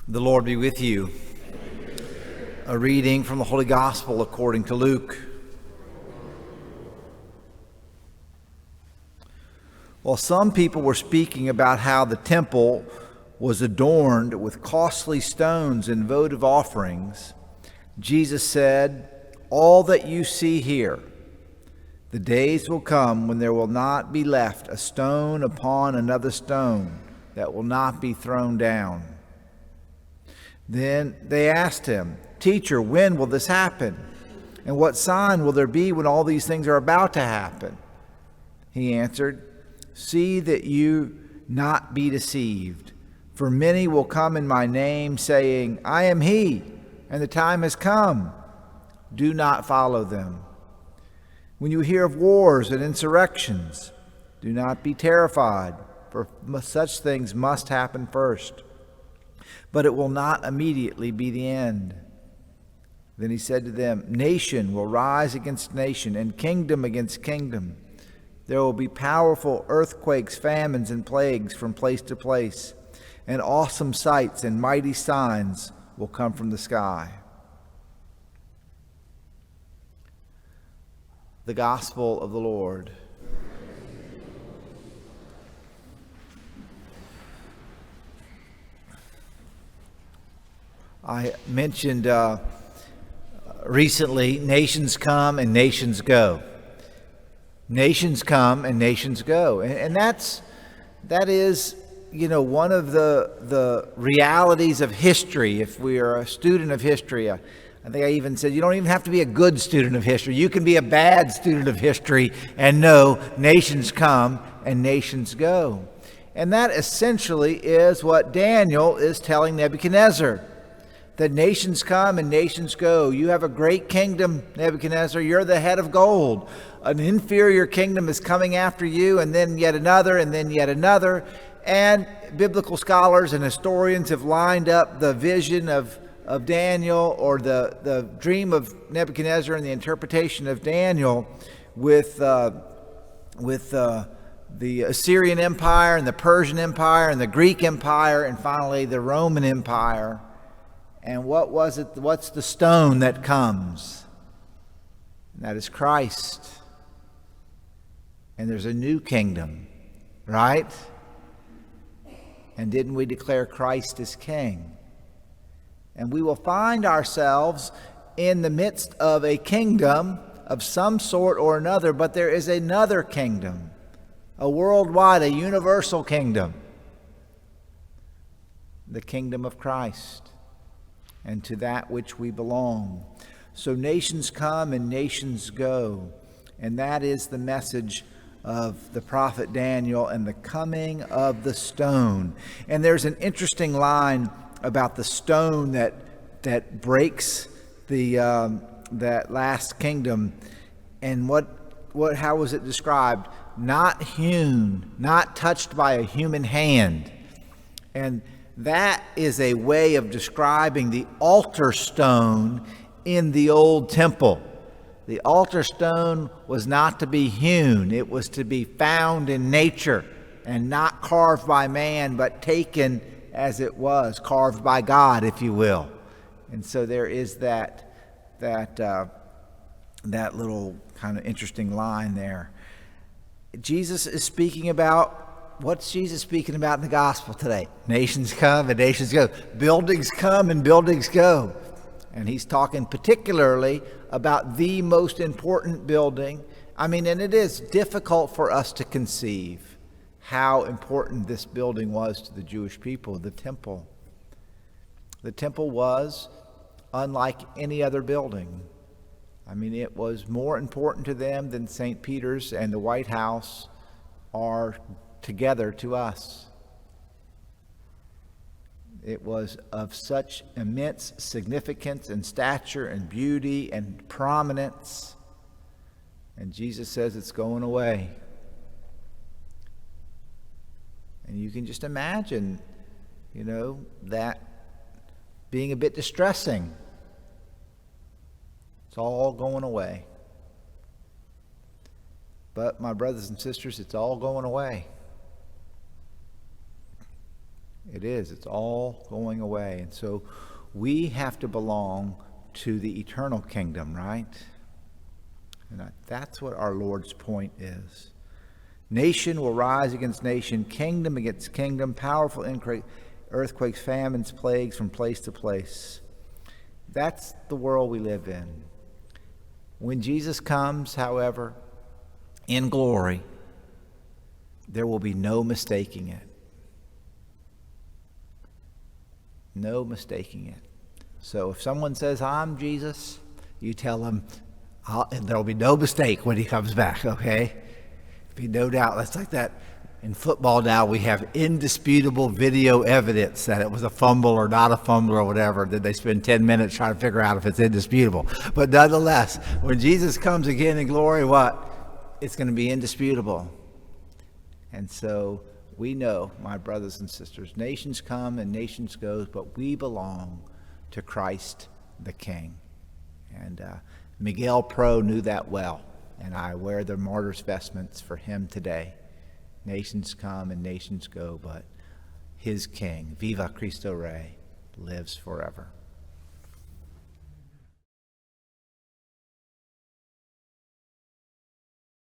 The Lord be with you. A reading from the Holy Gospel according to Luke. While some people were speaking about how the temple was adorned with costly stones and votive offerings, Jesus said, "All that you see here, the days will come when there will not be left a stone upon another stone that will not be thrown down." Then they asked him, "Teacher, when will this happen? And what sign will there be when all these things are about to happen?" He answered, "See that you not be deceived. For many will come in my name, saying, 'I am he,' and the time has come. Do not follow them. When you hear of wars and insurrections, do not be terrified, for such things must happen first. But it will not immediately be the end." Then he said to them, "Nation will rise against nation, and kingdom against kingdom. There will be powerful earthquakes, famines, and plagues from place to place, and awesome sights and mighty signs will come from the sky." The Gospel of the Lord. I mentioned recently, nations come and nations go. Nations come and nations go. And that is, one of the realities of history. If we are a student of history, I think I even said you don't even have to be a good student of history. You can be a bad student of history and know nations come and nations go. And that essentially is what Daniel is telling Nebuchadnezzar. That nations come and nations go. You have a great kingdom, Nebuchadnezzar. You're the head of gold. An inferior kingdom is coming after you, and then yet another, and then yet another. And biblical scholars and historians have lined up the vision of Daniel, or the dream of Nebuchadnezzar and the interpretation of Daniel with the Assyrian Empire and the Persian Empire and the Greek Empire and finally the Roman Empire. And what was it? What's the stone that comes? And that is Christ. And there's a new kingdom, right? And didn't we declare Christ as King? And we will find ourselves in the midst of a kingdom of some sort or another, but there is another kingdom, a worldwide, a universal kingdom, the kingdom of Christ, and to that which we belong. So nations come and nations go, and that is the message of the prophet Daniel and the coming of the stone. And there's an interesting line about the stone that breaks that last kingdom, and how was it described? Not hewn, not touched by a human hand. And that is a way of describing the altar stone in the old temple. The altar stone was not to be hewn. It was to be found in nature and not carved by man, but taken as it was, carved by God, if you will. And so there is that little kind of interesting line there. Jesus is speaking about, what's Jesus speaking about in the gospel today? Nations come and nations go. Buildings come and buildings go. And he's talking particularly about the most important building. And it is difficult for us to conceive how important this building was to the Jewish people, the temple. The temple was unlike any other building. It was more important to them than St. Peter's and the White House are together to us. It was of such immense significance and stature and beauty and prominence. And Jesus says it's going away. And you can just imagine, that being a bit distressing. It's all going away. But my brothers and sisters, it's all going away. It is. It's all going away. And so we have to belong to the eternal kingdom, right? And that's what our Lord's point is. Nation will rise against nation, kingdom against kingdom, powerful earthquakes, famines, plagues from place to place. That's the world we live in. When Jesus comes, however, in glory, there will be no mistaking it. No mistaking it. So if someone says, I'm Jesus, you tell them, there will be no mistake when he comes back, okay? Be no doubt. That's like that in football now. We have indisputable video evidence that it was a fumble or not a fumble or whatever. Then they spend 10 minutes trying to figure out if it's indisputable. But nonetheless, when Jesus comes again in glory, what? It's going to be indisputable. And so we know, my brothers and sisters, nations come and nations go, but we belong to Christ the King. And Miguel Pro knew that well. And I wear the martyr's vestments for him today. Nations come and nations go, but his King, Viva Cristo Rey, lives forever.